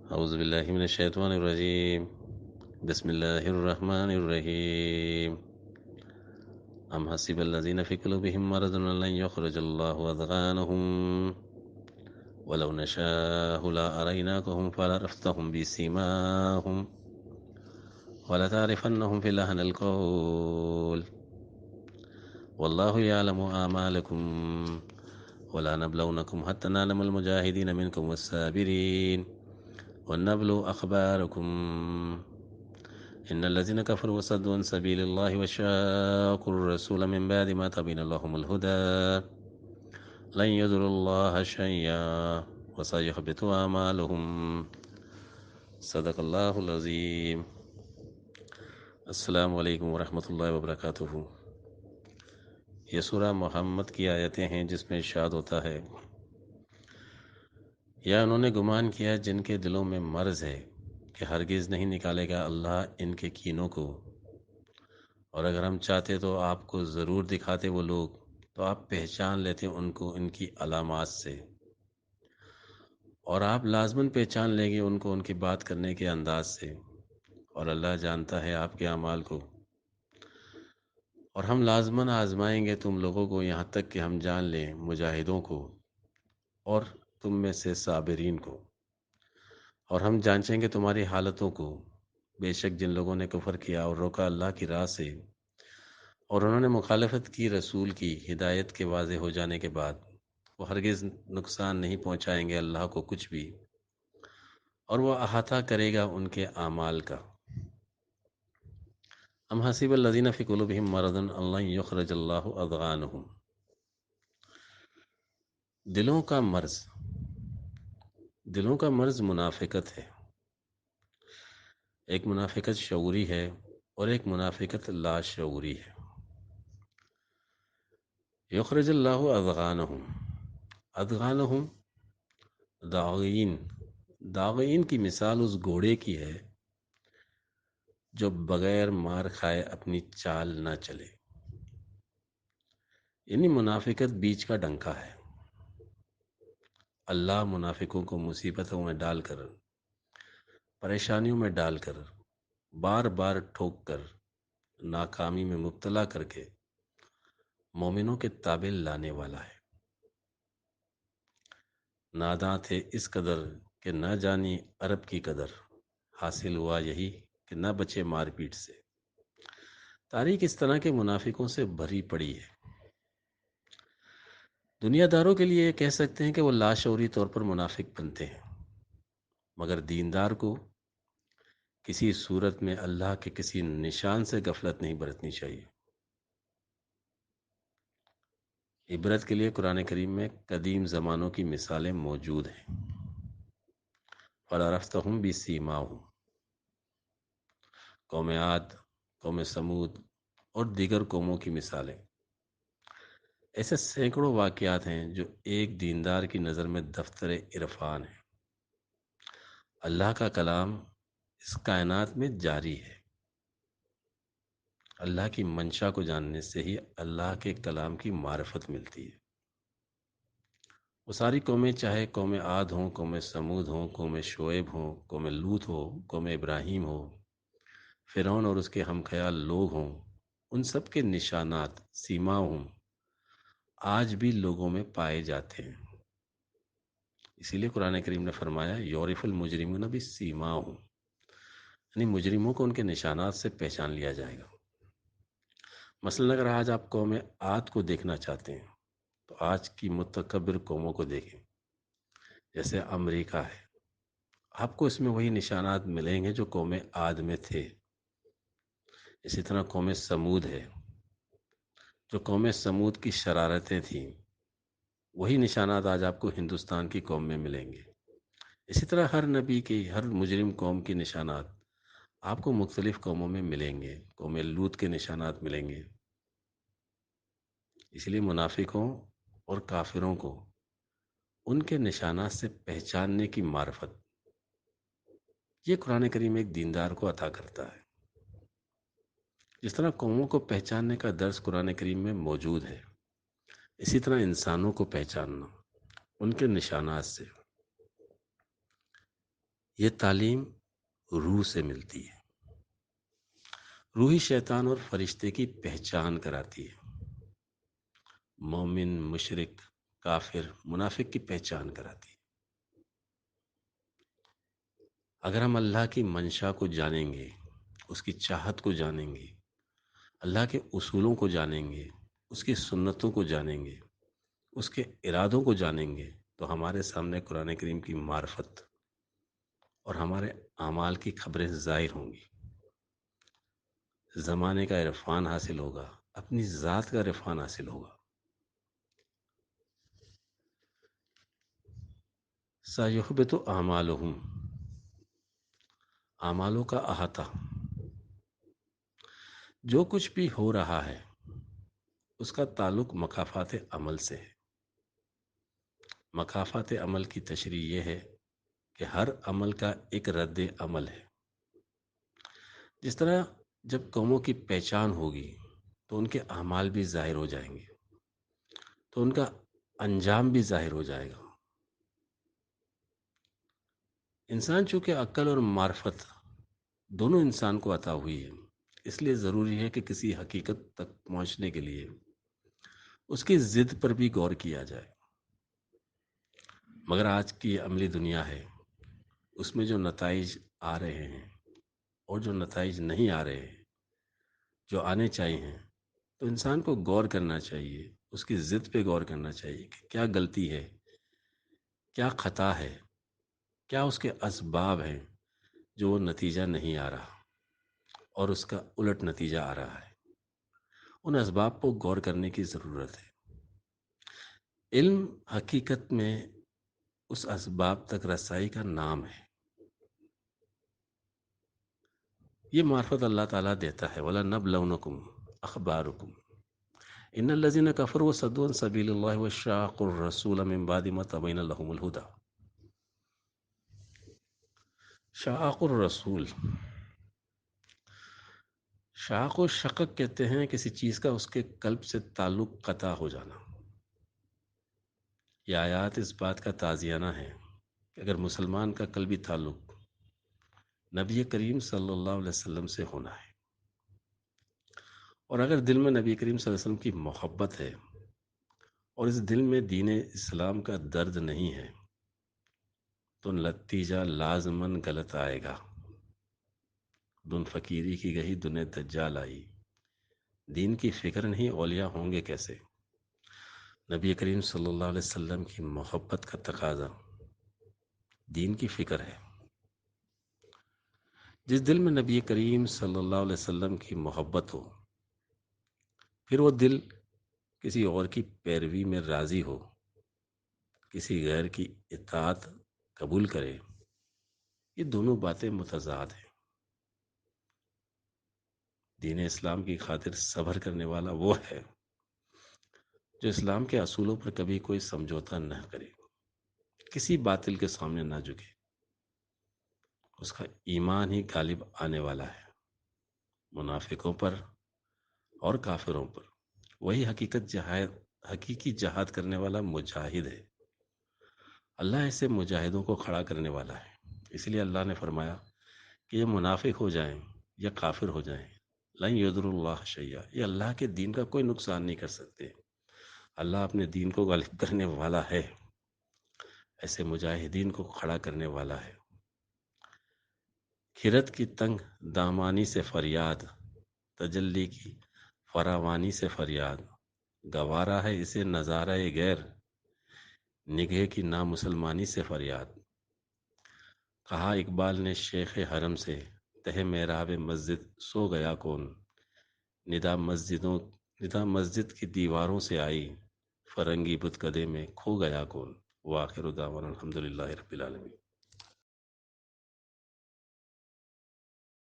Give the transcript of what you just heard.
اعوذ باللہ من الشیطان الرجیم بسم اللہ الرحمن الرحیم ام حسب الذین فی قلوبہم مرض ان لن یخرج اللہ اضغانہم ولو نشاء لأریناکہم فلعرفتہم بسیماہم ولتعرفنہم فی لحن القول واللہ یعلم اعمالکم ولا نبلونکم حتی نعلم المجاہدین منکم والصابرین ونبلو اخبارکم إن الذين كفروا وصدوا عن سبيل الله وشاقوا الرسول من بعد ما تبين لهم الهدى لن يضروا الله شيئا وسيحبط أعمالهم صدق اللہ العظیم۔ السلام علیکم ورحمۃ اللہ وبرکاتہ۔ یہ سورہ محمد کی آیتیں ہیں جس میں ارشاد ہوتا ہے، یا انہوں نے گمان کیا جن کے دلوں میں مرض ہے کہ ہرگز نہیں نکالے گا اللہ ان کے کینوں کو، اور اگر ہم چاہتے تو آپ کو ضرور دکھاتے وہ لوگ، تو آپ پہچان لیتے ان کو ان کی علامات سے، اور آپ لازماً پہچان لیں گے ان کو ان کی بات کرنے کے انداز سے، اور اللہ جانتا ہے آپ کے اعمال کو، اور ہم لازماً آزمائیں گے تم لوگوں کو یہاں تک کہ ہم جان لیں مجاہدوں کو اور تم میں سے صابرین کو، اور ہم جانچیں گے تمہاری حالتوں کو۔ بے شک جن لوگوں نے کفر کیا اور روکا اللہ کی راہ سے، اور انہوں نے مخالفت کی رسول کی ہدایت کے واضح ہو جانے کے بعد، وہ ہرگز نقصان نہیں پہنچائیں گے اللہ کو کچھ بھی، اور وہ احاطہ کرے گا ان کے اعمال کا۔ ام حسب الذین فی قلوبہم مرض ان لن یخرج اللہ اضغانہم۔ دلوں کا مرض، دلوں کا مرض منافقت ہے۔ ایک منافقت شعوری ہے اور ایک منافقت لا شعوری ہے۔ یخرج اللہ اضغانہم، اضغانہم داغین، داغین کی مثال اس گھوڑے کی ہے جو بغیر مار کھائے اپنی چال نہ چلے، یعنی منافقت بیچ کا ڈنکا ہے۔ اللہ منافقوں کو مصیبتوں میں ڈال کر، پریشانیوں میں ڈال کر، بار بار ٹھوک کر، ناکامی میں مبتلا کر کے مومنوں کے تابع لانے والا ہے۔ ناداں تھے اس قدر کہ نہ جانی عرب کی قدر، حاصل ہوا یہی کہ نہ بچے مار پیٹ سے۔ تاریخ اس طرح کے منافقوں سے بھری پڑی ہے۔ دنیا داروں کے لیے یہ کہہ سکتے ہیں کہ وہ لاشعوری طور پر منافق بنتے ہیں، مگر دیندار کو کسی صورت میں اللہ کے کسی نشان سے غفلت نہیں برتنی چاہیے۔ عبرت کے لیے قرآن کریم میں قدیم زمانوں کی مثالیں موجود ہیں۔ فَلَعَرَفْتَهُمْ بِسِیمَاهُمْ، قوم عاد، قوم سمود اور دیگر قوموں کی مثالیں۔ ایسے سینکڑوں واقعات ہیں جو ایک دیندار کی نظر میں دفتر عرفان ہیں۔ اللہ کا کلام اس کائنات میں جاری ہے۔ اللہ کی منشا کو جاننے سے ہی اللہ کے کلام کی معرفت ملتی ہے۔ وہ ساری قومیں، چاہے قوم عاد ہوں، قوم سمود ہوں، قوم شعیب ہوں، قوم لوط ہو، قوم ابراہیم ہو، فرعون اور اس کے ہم خیال لوگ ہوں، ان سب کے نشانات سیما ہوں آج بھی لوگوں میں پائے جاتے ہیں۔ اسی لیے قرآن کریم نے فرمایا یعرف المجرمون بسیماہم، یعنی مجرموں کو ان کے نشانات سے پہچان لیا جائے گا۔ مثلا اگر آج آپ قوم عاد کو دیکھنا چاہتے ہیں تو آج کی متکبر قوموں کو دیکھیں، جیسے امریکہ ہے، آپ کو اس میں وہی نشانات ملیں گے جو قوم عاد میں تھے۔ اسی طرح قوم سمود ہے، جو قوم سمود کی شرارتیں تھیں، وہی نشانات آج آپ کو ہندوستان کی قوم میں ملیں گے۔ اسی طرح ہر نبی کی، ہر مجرم قوم کی نشانات آپ کو مختلف قوموں میں ملیں گے۔ قوم لوط کے نشانات ملیں گے۔ اس لیے منافقوں اور کافروں کو ان کے نشانات سے پہچاننے کی معرفت یہ قرآن کریم ایک دیندار کو عطا کرتا ہے۔ جس طرح قوموں کو پہچاننے کا درس قرآن کریم میں موجود ہے، اسی طرح انسانوں کو پہچاننا ان کے نشانات سے، یہ تعلیم روح سے ملتی ہے. روحی شیطان اور فرشتے کی پہچان کراتی ہے. مومن، مشرک، کافر، منافق کی پہچان کراتی ہے. اگر ہم اللہ کی منشا کو جانیں گے، اس کی چاہت کو جانیں گے، اللہ کے اصولوں کو جانیں گے، اس کی سنتوں کو جانیں گے، اس کے ارادوں کو جانیں گے، تو ہمارے سامنے قرآن کریم کی معرفت اور ہمارے اعمال کی خبریں ظاہر ہوں گی. زمانے کا عرفان حاصل ہوگا، اپنی ذات کا عرفان حاصل ہوگا. سَيُحْبِطُ أَعْمَالُهُمْ، اعمالوں کا احاطہ. جو کچھ بھی ہو رہا ہے اس کا تعلق مکافات عمل سے ہے. مکافات عمل کی تشریح یہ ہے کہ ہر عمل کا ایک رد عمل ہے. جس طرح جب قوموں کی پہچان ہوگی تو ان کے اعمال بھی ظاہر ہو جائیں گے، تو ان کا انجام بھی ظاہر ہو جائے گا. انسان چونکہ عقل اور معرفت دونوں انسان کو عطا ہوئی ہے، اس لیے ضروری ہے کہ کسی حقیقت تک پہنچنے کے لیے اس کی ضد پر بھی غور کیا جائے. مگر آج کی عملی دنیا ہے، اس میں جو نتائج آ رہے ہیں اور جو نتائج نہیں آ رہے ہیں، جو آنے چاہیے، تو انسان کو غور کرنا چاہیے، اس کی ضد پہ غور کرنا چاہیے کہ کیا غلطی ہے، کیا خطا ہے، کیا اس کے اسباب ہیں جو وہ نتیجہ نہیں آ رہا اور اس کا الٹ نتیجہ آ رہا ہے. ان اسباب کو غور کرنے کی ضرورت ہے. علم حقیقت میں اس اسباب تک رسائی کا نام ہے. یہ معرفت اللہ تعالیٰ دیتا ہے. وَلَنَبْلَوْنَكُمْ أَخْبَارُكُمْ إِنَّ الَّذِينَ كَفَرُوا وَصَدُّوا عَنْ سَبِيلِ اللَّهِ وَشَاقُّوا الرَّسُولَ مِنْ بَعْدِ مَا تَبَيَّنَ لَهُمُ الْهُدَى. شاق الرسول، شاق و شقق کہتے ہیں کسی چیز کا اس کے قلب سے تعلق قطع ہو جانا. یہ آیات اس بات کا تازیانہ ہے کہ اگر مسلمان کا قلبی تعلق نبی کریم صلی اللہ علیہ وسلم سے ہونا ہے، اور اگر دل میں نبی کریم صلی اللہ علیہ وسلم کی محبت ہے اور اس دل میں دین اسلام کا درد نہیں ہے، تو نتیجہ لازماً غلط آئے گا. دن فقیری کی گئی دن دجال آئی. دین کی فکر نہیں، اولیاء ہوں گے کیسے؟ نبی کریم صلی اللہ علیہ وسلم کی محبت کا تقاضا دین کی فکر ہے. جس دل میں نبی کریم صلی اللہ علیہ وسلم کی محبت ہو، پھر وہ دل کسی اور کی پیروی میں راضی ہو، کسی غیر کی اطاعت قبول کرے، یہ دونوں باتیں متضاد ہیں. دین اسلام کی خاطر صبر کرنے والا وہ ہے جو اسلام کے اصولوں پر کبھی کوئی سمجھوتا نہ کرے، کسی باطل کے سامنے نہ جھکے. اس کا ایمان ہی غالب آنے والا ہے منافقوں پر اور کافروں پر. وہی حقیقی جہاد کرنے والا مجاہد ہے. اللہ ایسے مجاہدوں کو کھڑا کرنے والا ہے. اس لیے اللہ نے فرمایا کہ یہ منافق ہو جائیں یا کافر ہو جائیں، لن یضروا اللہ شیئا، یہ اللہ کے دین کا کوئی نقصان نہیں کر سکتے. اللہ اپنے دین کو غالب کرنے والا ہے، ایسے مجاہدین کو کھڑا کرنے والا ہے. کھرت کی تنگ دامانی سے فریاد، تجلی کی فراوانی سے فریاد، گوارا ہے اسے نظارہ غیر، نگہ کی نامسلمانی سے فریاد. کہا اقبال نے شیخ حرم سے، تہ محراب مسجد سو گیا کون، ندا مسجد کی دیواروں سے آئی، فرنگی بت کدے میں کھو گیا کون. وآخر دعوانا الحمدللہ رب العالمین.